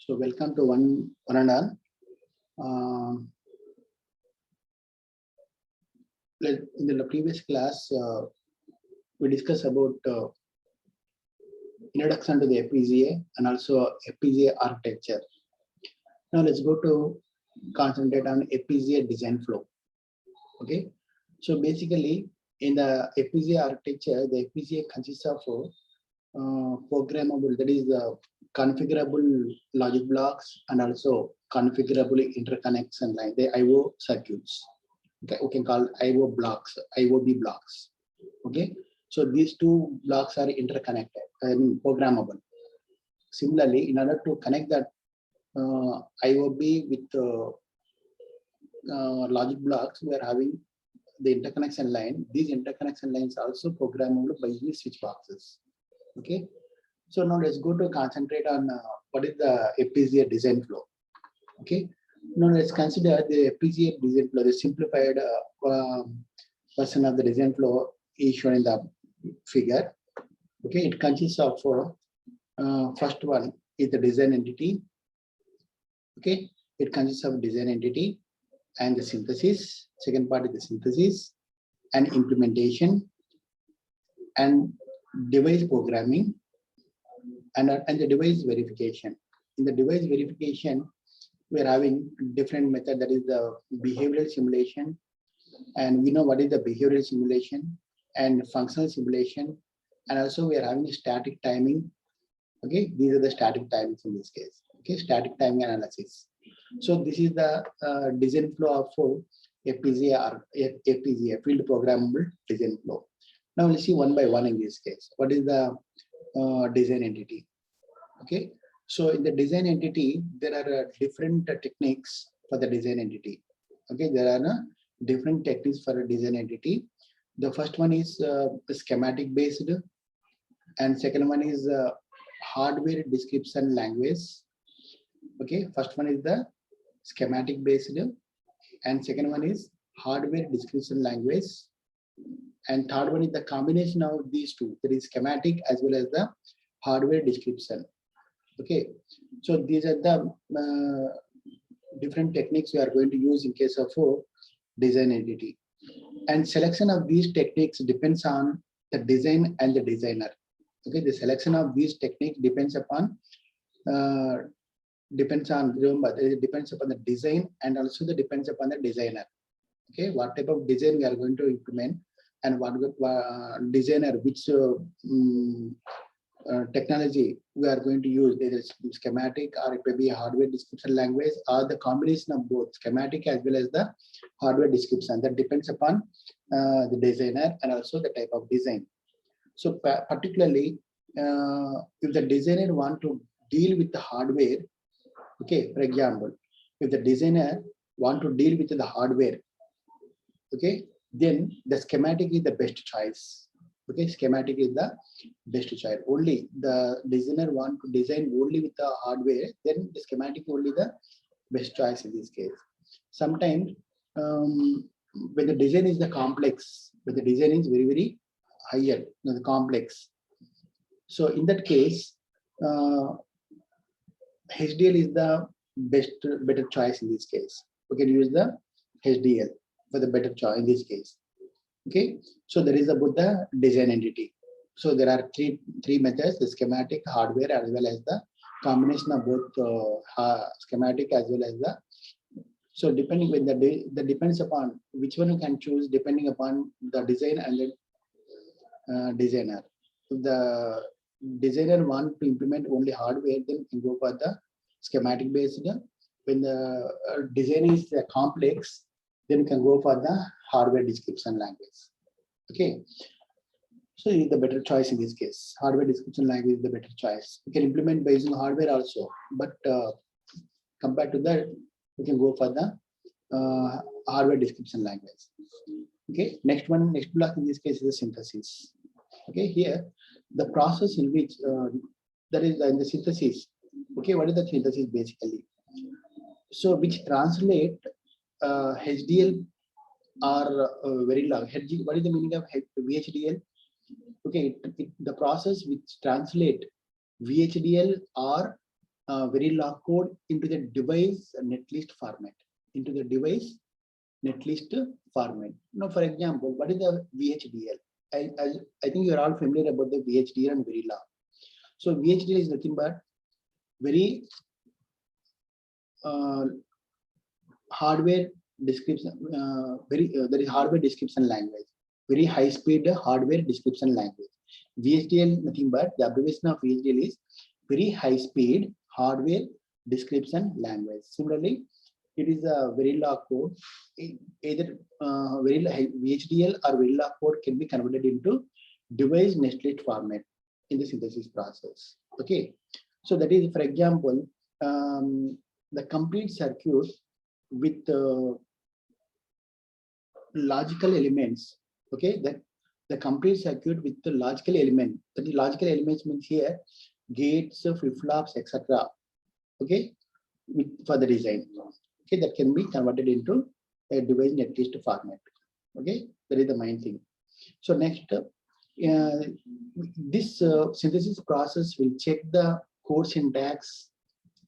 So welcome to one and all. In the previous class, we discussed about introduction to the FPGA and also FPGA architecture. Now let's go to concentrate on FPGA design flow. Okay, so basically in the FPGA architecture, the FPGA consists of programmable, that is the configurable logic blocks and also configurable interconnects and like the IO circuits. Okay, we can call IO blocks, IOB blocks. Okay, so these two blocks are interconnected and programmable. Similarly, in order to connect that IOB with logic blocks, we are having the interconnection line. These interconnection lines are also programmable by using switch boxes. Okay, so now let's go to concentrate on what is the FPGA design flow. Okay, now let's consider the FPGA design flow. The simplified version of the design flow is shown in the figure. Okay, it consists of first one is the design entity. Okay, it consists of design entity and the synthesis. Second part is the synthesis and implementation and device programming and the device verification. In the device verification, we are having different method, that is the behavioral simulation, and we know what is the behavioral simulation and functional simulation, and also we are having static timing. Okay, these are the static timings in this case. Okay, static timing analysis. So this is the design flow of FPGA or FPGA, field programmable design flow. Now let's see one by one in this case. What is the design entity? Okay, so in the design entity, there are different techniques for the design entity. Okay, there are different techniques for a design entity. The first one is schematic based, and second one is hardware description language. Okay, first one is the schematic based, and second one is hardware description language, and third one is the combination of these two, that is schematic as well as the hardware description. Okay, so these are the different techniques we are going to use in case of design entity, and selection of these techniques depends on the design and the designer. Okay, the selection of these techniques depends upon depends on the design and also the depends upon the designer. Okay, what type of design we are going to implement and what designer, which technology we are going to use, either schematic or it may be hardware description language or the combination of both schematic as well as the hardware description. That depends upon the designer and also the type of design. So particularly if the designer want to deal with the hardware, okay, for example, if the designer want to deal with the hardware, okay, then the schematic is the best choice. Okay, schematic is the best choice. Only the designer want to design only with the hardware, then the schematic only the best choice in this case. Sometimes when the design is the complex, but the design is very higher than the complex. So in that case, HDL is the better choice in this case. We can use the HDL for the better choice in this case. Okay, so there is about the design entity. So there are three methods: the schematic, hardware, as well as the combination of both schematic as well as the. So depending when the depends upon which one you can choose, depending upon the design and the designer. If the designer want to implement only hardware, then you can go for the schematic based. When the design is complex, then you can go for the hardware description language. Okay, so it's the better choice in this case. Hardware description language is the better choice. You can implement by using hardware also, but compared to that, you can go for the hardware description language. Okay, next block in this case is the synthesis. Okay, here the process in which that is in the synthesis. Okay, what is the synthesis basically? So which translate HDL are very long. What is the meaning of VHDL? Okay, the process which translate VHDL or Verilog code into the device netlist format. Into the device netlist format. Now, for example, what is the VHDL? I think you are all familiar about the VHDL and Verilog. So VHDL is nothing but very hardware description, that is hardware description language, very high speed hardware description language. VHDL nothing but the abbreviation of VHDL is very high speed hardware description language. Similarly, it is a Verilog code. Either VHDL or Verilog code can be converted into device netlist format in the synthesis process. Okay, so that is, for example, the complete circuit with logical elements. Okay, that the complete circuit with the logical element. That the logical elements means here gates, flip-flops, etc. Okay, for the design. Okay, that can be converted into a device netlist format. Okay, that is the main thing. So next, this synthesis process will check the code syntax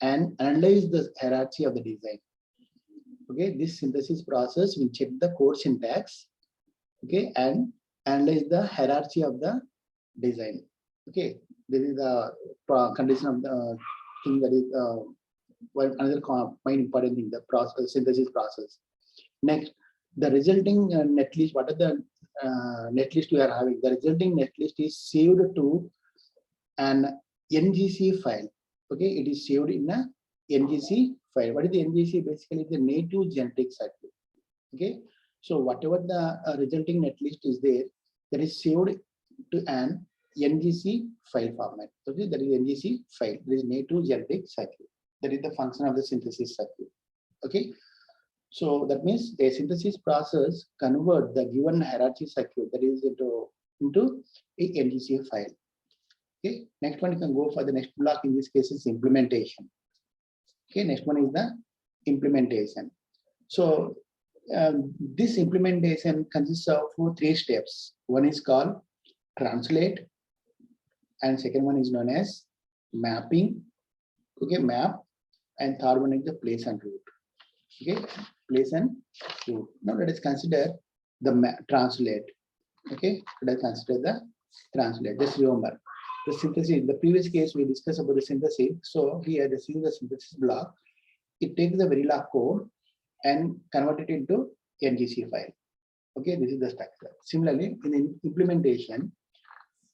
and analyze the hierarchy of the design. Okay, this synthesis process will check the code syntax, okay, and analyze the hierarchy of the design. Okay, this is the condition of the thing that is one another main important thing, the process synthesis process. Next, the resulting netlist. What are the netlist we are having? The resulting netlist is saved to an NGC file. Okay, it is saved in a NGC file. What is the NGC? Basically, the native generic circuit. Okay, so whatever the resulting netlist is there, that is saved to an NGC file format. Okay, that is NGC file. There is native generic circuit. That is the function of the synthesis circuit. Okay, so that means a synthesis process convert the given hierarchy circuit that is into a NGC file. Okay, next one you can go for the next block. In this case is implementation. Okay, next one is the implementation. So this implementation consists of 3 steps. One is called translate, and second one is known as mapping. Okay, map, and third one is the place and route. Okay, place and route. Now let us consider the translate. Okay, let us consider the translate. Just remember the synthesis. In the previous case we discussed about the synthesis. So here this is the synthesis block. It takes the Verilog code and convert it into NGC file. Okay, this is the structure. Similarly, in the implementation,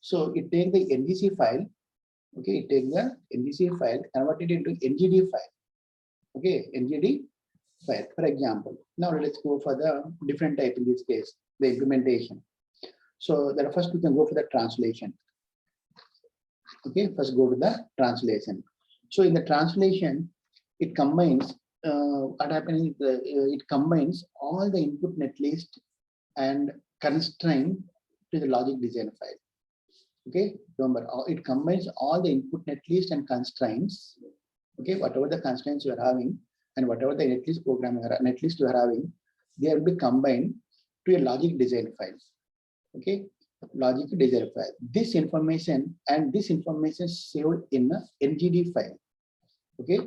so it takes the NGC file. Okay, it takes the NGC file, convert it into NGD file. Okay, NGD file, for example. Now let's go for the different type in this case, the implementation. So that first we can go for the translation. Okay, first go to the translation. So in the translation, it combines what happens is it combines all the input netlist and constraint to the logic design file. Okay, remember it combines all the input netlist and constraints. Okay, whatever the constraints you are having and whatever the netlist program netlist you are having, they will be combined to a logic design file. Okay, logic design file. This information is saved in a NGD file. Okay,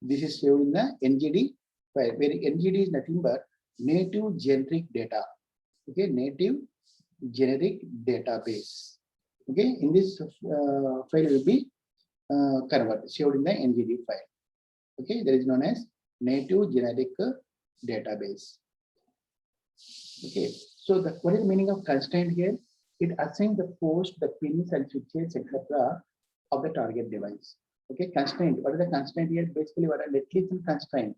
this is saved in the NGD file, where NGD is nothing but native generic data. Okay, native generic database. Okay, in this file will be converted, saved in the NGD file. Okay, that is known as native generic database. Okay, so what is the meaning of constraint here? It assigns the ports, the pins and switches, etc. of the target device. Okay, constraint. What is the constraint here? Basically, what are netlist and constraint?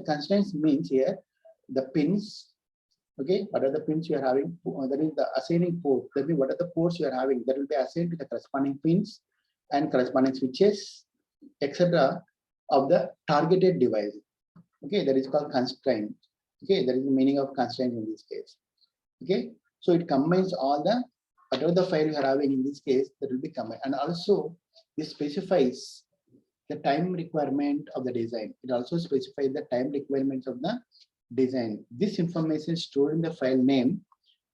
Constraints means here the pins. Okay, what are the pins you are having? That is the assigning port. That means what are the ports you are having? That will be assigned to the corresponding pins and corresponding switches, etc. of the targeted device. Okay, that is called constraint. Okay, that is the meaning of constraint in this case. Okay, so it combines all the whatever the file you are having in this case, that will be combined, and also it specifies the time requirement of the design. It also specifies the time requirements of the design. This information is stored in the file name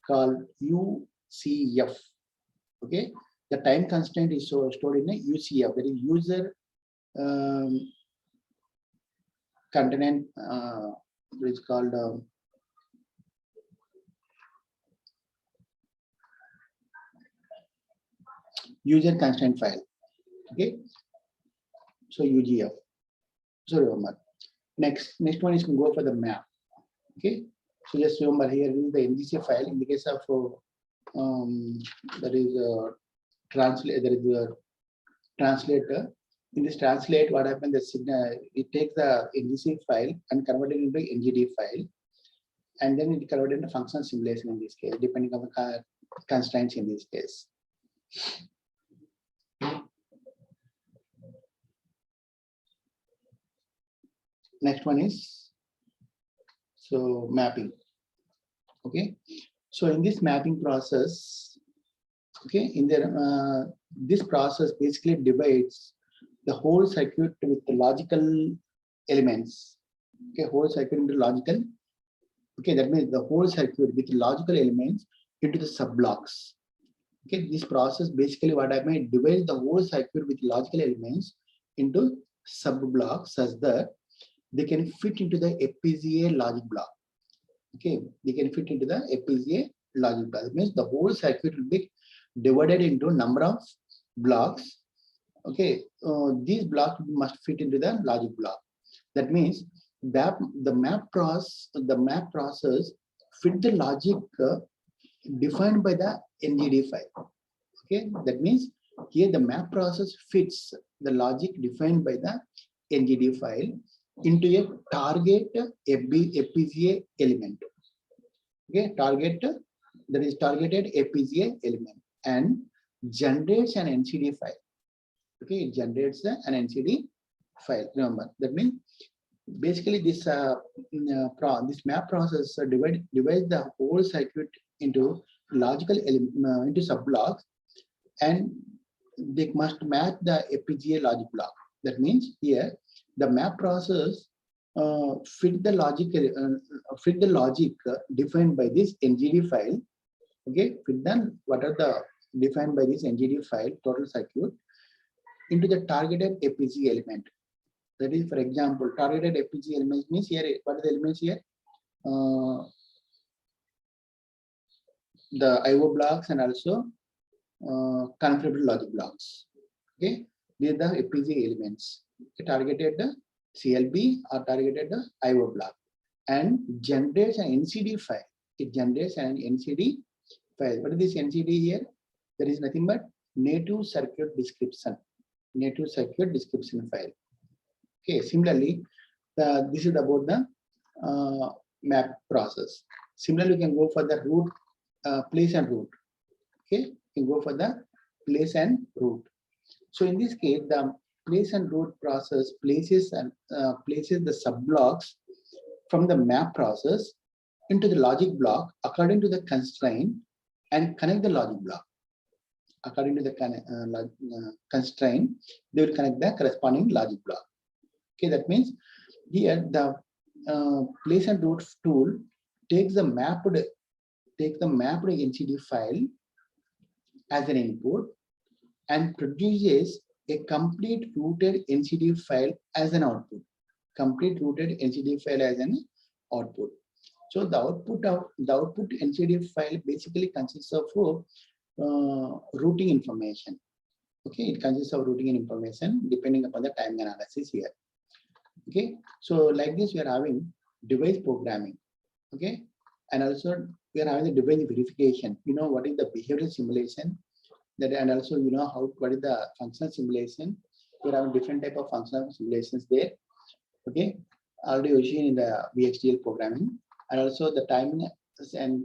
called UCF. Okay, the time constraint is stored in a UCF, that is user contained, which is called user constraint file. Okay, so UGF. So remember, next one is go for the map. Okay, so just remember here is the NGC file. In the case of that is translate, there is a translator. In this translate, what happens? The signal, it takes the NGC file and convert it into NGD file, and then it converted into functional simulation in this case, depending on the constraints in this case. Next one is so mapping. Okay, so in this mapping process, okay, in there this process basically divides the whole circuit with the logical elements. Okay, whole circuit into logical. Okay, that means the whole circuit with logical elements into the sub blocks. Okay, this process basically what I mean, divides the whole circuit with logical elements into sub blocks such that they can fit into the FPGA logic block. Okay, they can fit into the FPGA logic block. That means the whole circuit will be divided into number of blocks. Okay, these blocks must fit into the logic block. That means that the map process fit the logic defined by the NGD file. Okay, that means here the map process fits the logic defined by the NGD file into a target FPGA element. Okay, target, that is targeted FPGA element, and generates an NCD file. Okay, it generates an NCD file. Remember, that means basically this this map process divides the whole circuit into logical element into sub blocks, and they must match the FPGA logic block. That means here the map process fit the logic defined by this NGD file. Okay, fit then what are the defined by this NGD file total circuit into the targeted FPGA element. That is, for example, targeted FPGA elements means here what are the elements here? The IO blocks and also configurable logic blocks. Okay, these are the FPGA elements. It targeted the CLB or targeted the IO block and generates an NCD file. It generates an NCD file. What is this NCD here? There is nothing but native circuit description. Native circuit description file. Okay, similarly, this is about the map process. Similarly, you can go for the route, place and route. Okay, you can go for the place and route. So in this case, the place and route process places the sub blocks from the map process into the logic block according to the constraint and connect the logic block. According to the constraint, they will connect the corresponding logic block. Okay, that means here the place and route tool takes the mapped NCD file as an input and produces a complete routed NCD file as an output. Complete routed NCD file as an output. So the output NCD file basically consists of routing information. Okay, it consists of routing information depending upon the time analysis here. Okay, so like this we are having device programming. Okay, and also we are having the device verification. You know what is the behavioral simulation, that, and also you know what is the functional simulation. We are having different type of functional simulations there. Okay, already seen in the VxDL programming, and also the timing and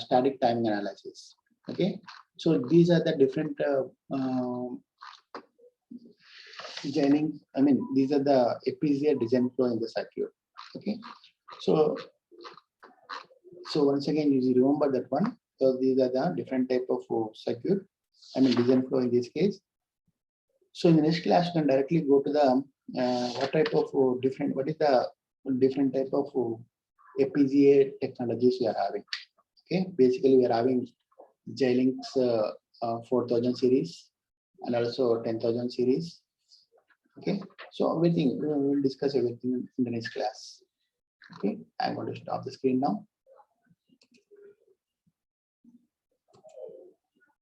static timing analysis. Okay, so these are the different designing. I mean, these are the FPGA design flow in the circuit. Okay, so once again, you remember that one. So these are the different type of circuit. I mean, design flow in this case. So in the next class, you can directly go to the what type of what is the different type of FPGA technologies we are having. Okay, basically we are having Xilinx 4000 series and also 10,000 series. Okay, So everything, we will discuss everything in the next class. Okay, I'm going to stop the screen now.